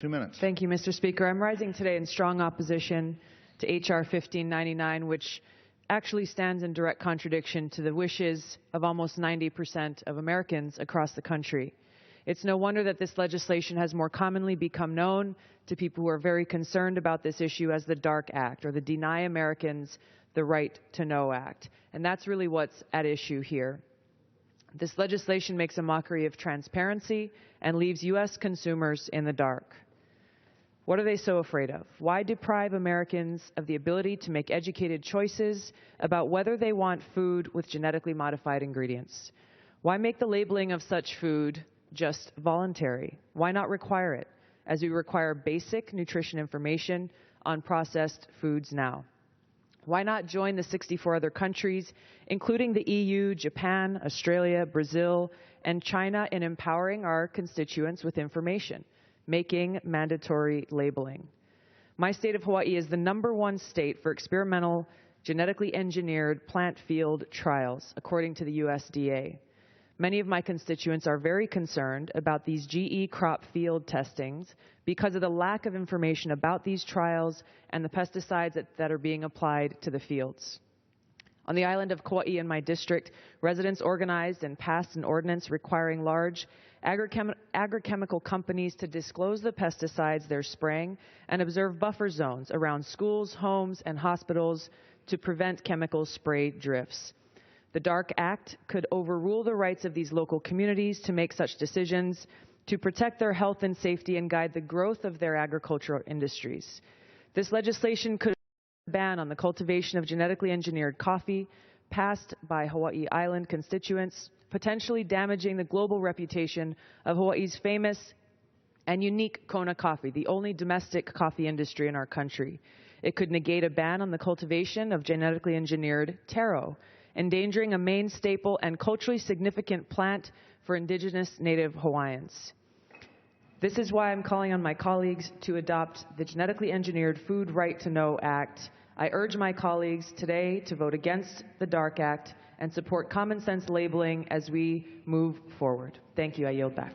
2 minutes. Thank you, Mr. Speaker. I'm rising today in strong opposition to H.R. 1599, which actually stands in direct contradiction to the wishes of almost 90% of Americans across the country. It's no wonder that this legislation has more commonly become known to people who are very concerned about this issue as the DARK Act, or the Deny Americans the Right to Know Act. And that's really what's at issue here. This legislation makes a mockery of transparency and leaves U.S. consumers in the dark. What are they so afraid of? Why deprive Americans of the ability to make educated choices about whether they want food with genetically modified ingredients? Why make the labeling of such food just voluntary? Why not require it, as we require basic nutrition information on processed foods now? Why not join the 64 other countries, including the EU, Japan, Australia, Brazil, and China, in empowering our constituents with information, making mandatory labeling? My state of Hawaii is the #1 state for experimental genetically engineered plant field trials, according to the USDA. Many of my constituents are very concerned about these GE crop field testings because of the lack of information about these trials and the pesticides that are being applied to the fields. On the island of Kauai in my district, residents organized and passed an ordinance requiring large agrochemical companies to disclose the pesticides they're spraying and observe buffer zones around schools, homes, and hospitals to prevent chemical spray drifts. The DARK Act could overrule the rights of these local communities to make such decisions, to protect their health and safety and guide the growth of their agricultural industries. This legislation could ban on the cultivation of genetically engineered coffee passed by Hawaii Island constituents, potentially damaging the global reputation of Hawaii's famous and unique Kona coffee, the only domestic coffee industry in our country. It could negate a ban on the cultivation of genetically engineered taro, endangering a main staple and culturally significant plant for indigenous Native Hawaiians. This is why I'm calling on my colleagues to adopt the Genetically Engineered Food Right to Know Act. I urge my colleagues today to vote against the DARK Act and support common sense labeling as we move forward. Thank you. I yield back.